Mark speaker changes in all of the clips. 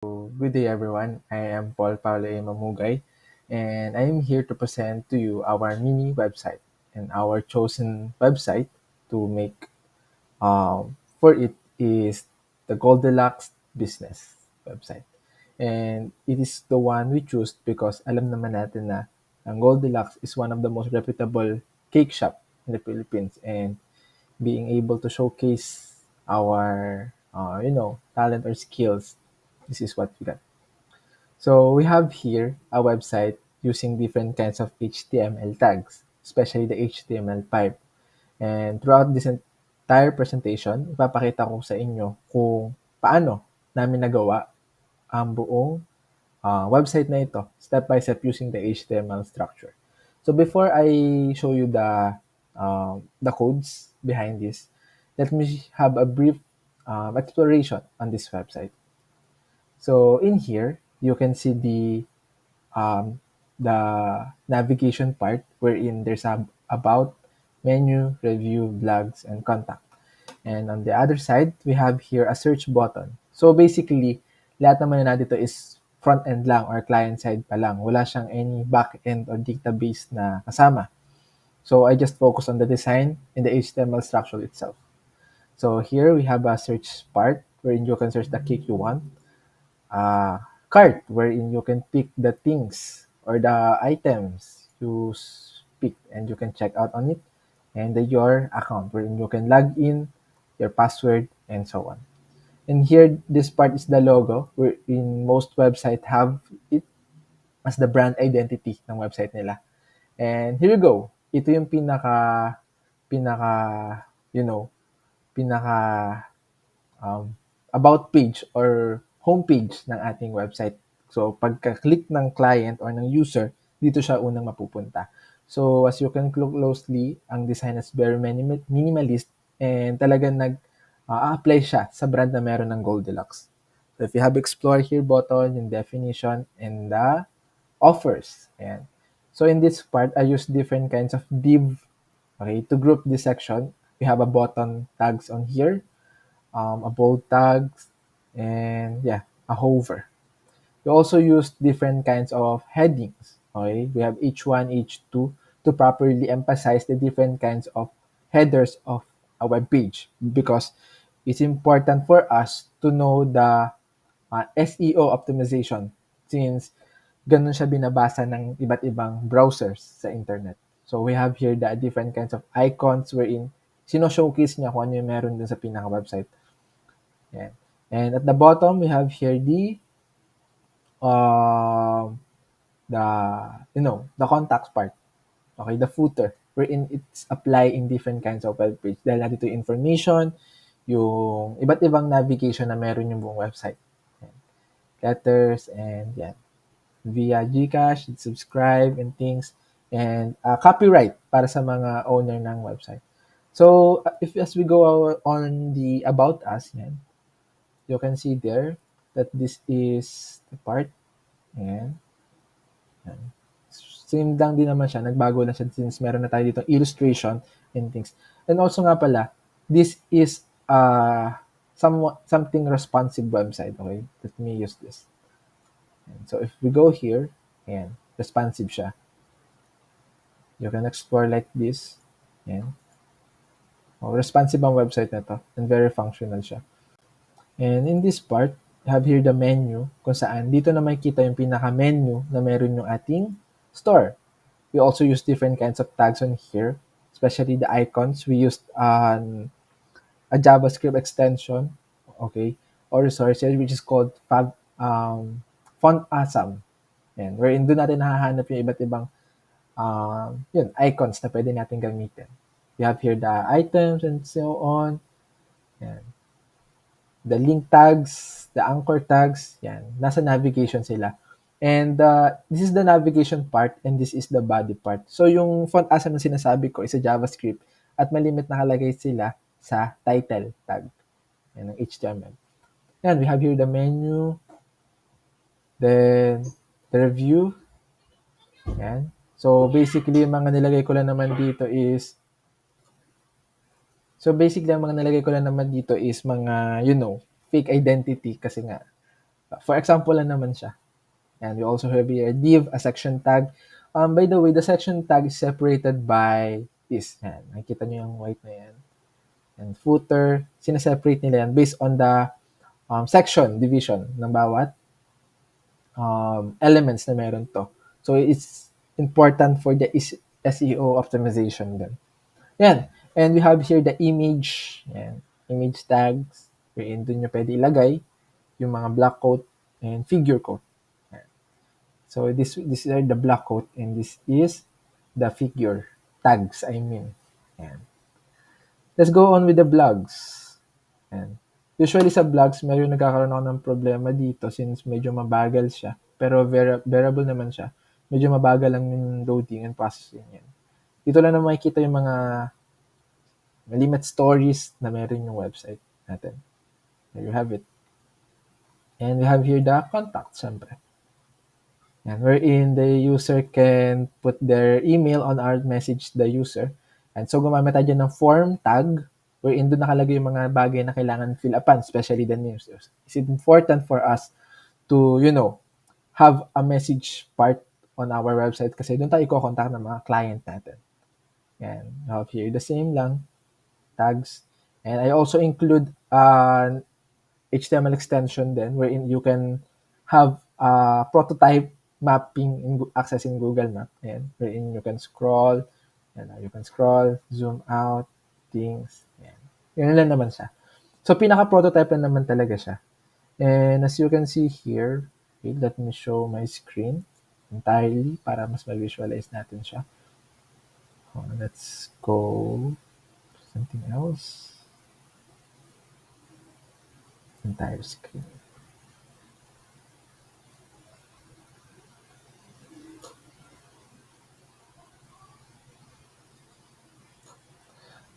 Speaker 1: Good day, everyone. I am Paul Paulo A. Mamugay, and I am here to present to you our mini website and our chosen website to make for it is the Goldilocks Business website. And it is the one we choose because alam naman natin na ang Goldilocks is one of the most reputable cake shop in the Philippines, and being able to showcase our talent or skills, this is what we got. So we have here a website using different kinds of HTML tags, especially the HTML5. And throughout this entire presentation, ipapakita ko sa inyo kung paano namin nagawa ang buong website na ito, step by step using the HTML structure. So before I show you the codes behind this, let me have a brief exploration on this website. So in here, you can see the navigation part wherein there's a about, menu, review, blogs, and contact. And on the other side, we have here a search button. So basically, lahat naman na dito is front end lang or client side pa lang. Wala siyang any back end or database na kasama. So I just focus on the design and the HTML structure itself. So here we have a search part wherein you can search the cake you want. Cart wherein you can pick the things or the items you pick and you can check out on it, and your account wherein you can log in, your password, and so on. And here, this part is the logo wherein most website have it as the brand identity ng website nila. And here you go. Ito yung pinaka, you know, pinaka about page or homepage ng ating website. So, pagka-click ng client or ng user, dito siya unang mapupunta. So, as you can look closely, ang design is very minimalist and talagang apply siya sa brand na meron ng Goldilocks. So, if you have explore here button, yung definition, and the offers. Ayan. So, in this part, I use different kinds of div. Okay, to group this section, we have a button tags on here, a bold tags, and yeah, a hover. We also use different kinds of headings. Okay, we have H1, H2 to properly emphasize the different kinds of headers of a web page because it's important for us to know the SEO optimization since ganun siya binabasa ng iba't ibang browsers sa internet. So we have here the different kinds of icons wherein sino-showcase niya kung ano yung meron dun sa pinaka-website. Yan. And at the bottom, we have here um, the contacts part. Okay, the footer, wherein it's apply in different kinds of web page. Dahil natin ito yung information, yung iba't ibang navigation na meron yung buong website. Yan. Letters, and yan. Via Gcash, subscribe, and things. And copyright para sa mga owner ng website. So, if as we go on the About Us, yan, you can see there that this is the part. Ayan. Ayan. Same lang din naman siya. Nagbago lang siya since meron na tayo dito illustration and things. And also nga pala, this is something responsive website. Okay? Let me use this. Ayan. So if we go here, ayan, responsive siya. You can explore like this. Ayan. Oh, responsive ang website na to and very functional siya. And in this part, we have here the menu kung saan dito na makikita yung pinaka-menu na meron yung ating store. We also use different kinds of tags on here, especially the icons. We used a JavaScript extension, okay, or resources which is called Font Awesome. Yan, wherein doon natin nahahanap yung iba't ibang icons na pwede natin gamitin. We have here the items and so on. Yan. The link tags, the anchor tags, yan, nasa navigation sila. And this is the navigation part and this is the body part. So yung font awesome na sinasabi ko is a JavaScript at malimit nakalagay sila sa title tag yan, ng HTML. Yan, we have here the menu, then the review. Yan. So basically, yung mga nilagay ko lang naman dito is mga fake identity kasi nga For example lang naman siya. And we also have here div, a section tag. By the way, the section tag is separated by this. Yan. Nakikita nyo yung white na yan. And footer, sineseparate nila yan based on the section, division ng bawat elements na meron to. So, it's important for the SEO optimization din. Yan. And we have here the image. Yan. Image tags. Wherein dun nyo pwede ilagay yung mga block quote and figure quote. Yan. So, this are the block quote and this is the figure tags, I mean. Yan. Let's go on with the blogs. Yan. Usually sa blogs, medyo nagkakaroon ako ng problema dito since medyo mabagal siya. Pero bearable naman siya. Medyo mabagal lang yung loading and processing yan. Dito lang na makikita yung mga limit stories na meron yung website natin. There you have it. And we have here the contact, syempre. And wherein the user can put their email on our message the user. And so gumamit tayo ng form tag wherein doon nakalagay yung mga bagay na kailangan fill upan, especially the users. It's important for us to, have a message part on our website kasi doon tayo i-contact ng mga client natin. Yan. I have here the same lang, tags. And I also include an HTML extension then wherein you can have a prototype mapping accessing Google Map. Ayan, wherein you can scroll, zoom out, things. Ayan. Yun lang naman siya. So, pinaka-prototype lang naman talaga siya. And as you can see here, okay, let me show my screen entirely para mas ma-visualize natin siya. Let's go something else. Entire screen.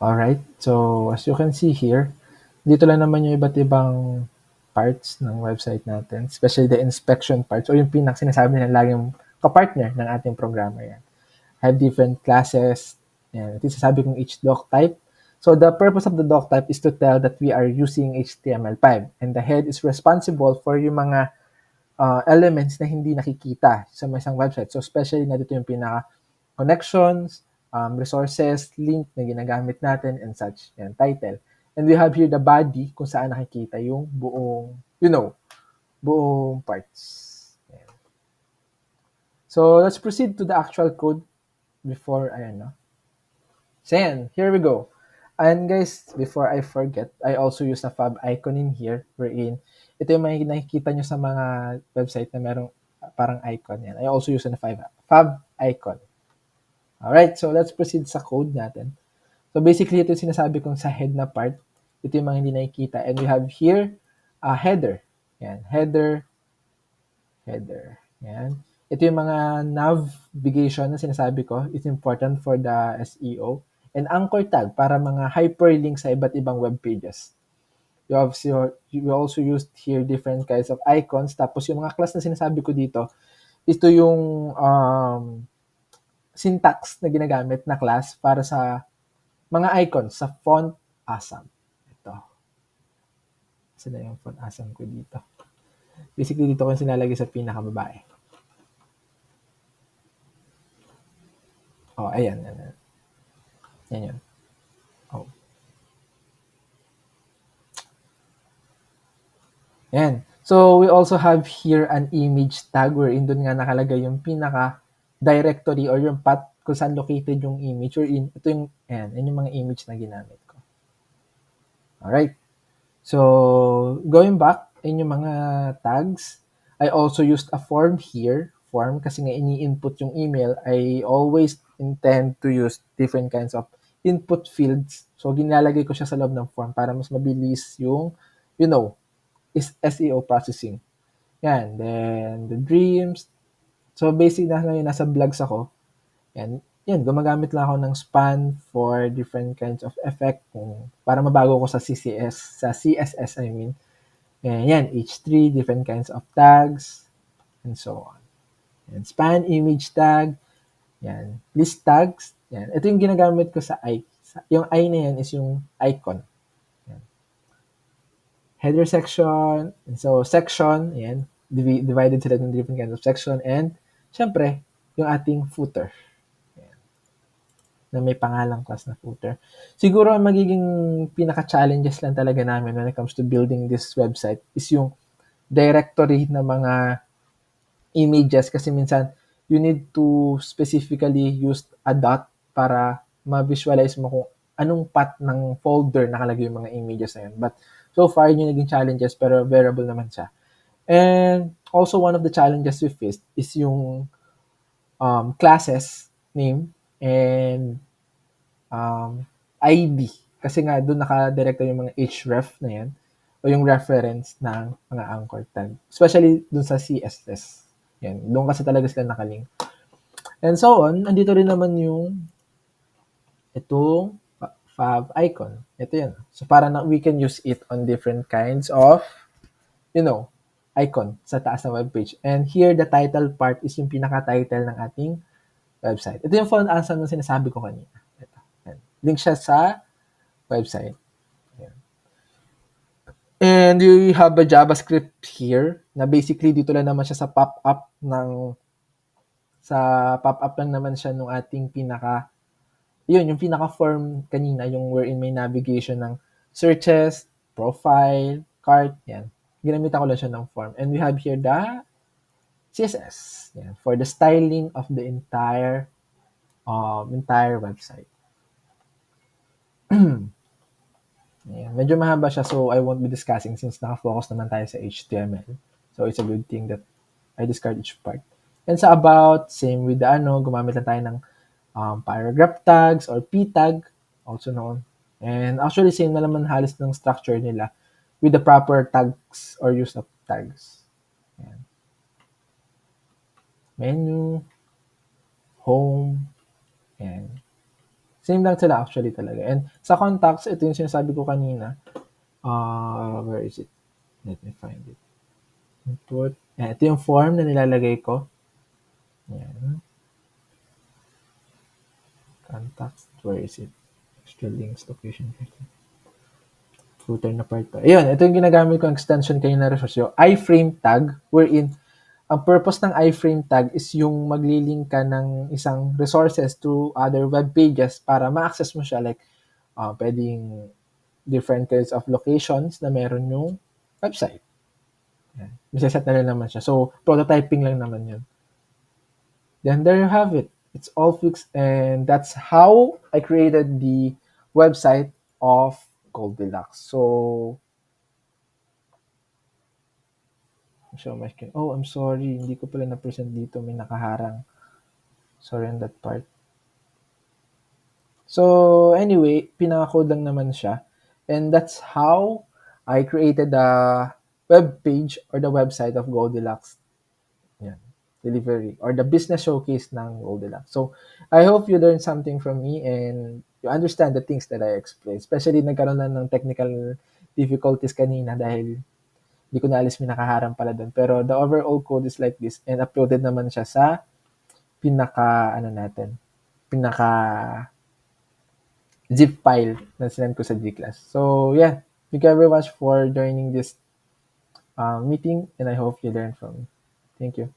Speaker 1: Alright, so as you can see here, dito lang naman yung iba't ibang parts ng website natin, especially the inspection parts o yung sinasabi na laging kapartner ng ating programmer yan. Have different classes, and ito sasabi kong each doc type. So the purpose of the doc type is to tell that we are using HTML5 and the head is responsible for yung mga elements na hindi nakikita sa isang website. So especially na dito yung pinaka connections, resources, link na ginagamit natin, and such. Yan, title. And we have here the body kung saan nakikita yung buong, buong parts. Yan. So, let's proceed to the actual code before, So, yan, here we go. And guys, before I forget, I also use a fab icon in here wherein ito yung may nakikita nyo sa mga website na merong parang icon yan. I also use a fab icon. Alright, so let's proceed sa code natin. So basically, ito yung sinasabi kong sa head na part. Ito yung mga hindi nakikita. And we have here a header. Yan, header. Yan. Ito yung mga navigation na sinasabi ko. It's important for the SEO. And anchor tag para mga hyperlink sa iba't ibang web pages. We also used here different kinds of icons. Tapos yung mga class na sinasabi ko dito, ito yung syntax na ginagamit na class para sa mga icons sa font awesome. Ito. Saan na yung font awesome ko dito? Basically, dito ko yung sinalagay sa pinakababae. Oh, ayan. Yan yun. Oh. Yan. So, we also have here an image tag wherein doon nga nakalagay yung pinaka directory or yung path kung saan located yung image or ito yung, yan yung mga image na ginamit ko. Alright. So, going back in yung mga tags, I also used a form here. Form kasi nga ini-input yung email. I always intend to use different kinds of input fields. So, ginalagay ko siya sa loob ng form para mas mabilis yung, is SEO processing. Yan. Then, the dreams. So, basic na ngayon, nasa blogs ako. Yan, gumagamit lang ako ng span for different kinds of effect para mabago ko sa CSS, I mean. Yan, H3, different kinds of tags, and so on. Yan, span, image tag, yan, list tags, yan. Ito yung ginagamit ko sa I. Yung I na yan is yung icon. Yan. header section. And so, section, yan, divided sila ng different kinds of section. And, syempre, yung ating footer na may pangalang class na footer. Siguro ang magiging pinaka-challenges lang talaga namin when it comes to building this website is yung directory na mga images kasi minsan you need to specifically use a dot para ma-visualize mo kung anong path ng folder nakalagay yung mga images na yun. But so far, yun yung naging challenges pero variable naman siya. And also one of the challenges we faced is yung classes name and ID. Kasi nga, doon naka-director yung mga href na yan o yung reference ng mga anchor tag. Especially doon sa CSS. Yan. Doon kasi talaga sila nakalink. And so on, andito rin naman yung itong fav icon. Ito yan. So, para na we can use it on different kinds of, icon sa taas ng webpage. And here, the title part is yung pinaka-title ng ating website. Ito yung font answer na sinasabi ko kanina. Ito. Yan. Link siya sa website. Yan. And you have a JavaScript here na basically dito lang naman siya sa pop-up lang naman siya nung ating yung pinaka-form kanina, yung wherein may navigation ng searches, profile, cart, yan. Ginamitan ko lang siya ng form. And we have here the CSS, yan, for the styling of the entire website. Ayan. Medyo mahaba siya, so I won't be discussing since naka-focus naman tayo sa HTML. So it's a good thing that I discard each part. And sa about, same with the gumamit lang tayo ng paragraph tags or p tag, also known. And actually, same na naman halos ng structure nila with the proper tags or use of tags. Ayan. Menu, home, and same lang sila actually talaga. And sa contacts, ito yung sinasabi ko kanina. Where is it? Let me find it. Input. Ito yung form na nilalagay ko. Ayan. Contacts. Where is it? Extra links, location. Footer na part to. Ayun, ito yung ginagamit ko extension kayo na resource. Yung iframe tag, wherein ang purpose ng iframe tag is yung maglilink ka ng isang resources to other web pages para ma-access mo siya. Like, pwedeng different kinds of locations na meron yung website. Yan. Isa-set na rin naman siya. So, prototyping lang naman yun. Then, there you have it. It's all fixed. And that's how I created the website of Goldilocks. So, show my screen. Oh, I'm sorry. Hindi ko pala na-present dito. May nakaharang. Sorry on that part. So, anyway, pinaka-code lang naman siya. And that's how I created the web page or the website of Goldilocks. Yan. Delivery or the business showcase ng Goldilocks. So, I hope you learned something from me and you understand the things that I explained. Especially nagkaroon na ng technical difficulties kanina dahil hindi ko na alis may nakaharang pala doon. Pero the overall code is like this and uploaded naman siya sa pinaka zip file na sinend ko sa Gclass. So yeah, thank you very much for joining this meeting and I hope you learned from me. Thank you.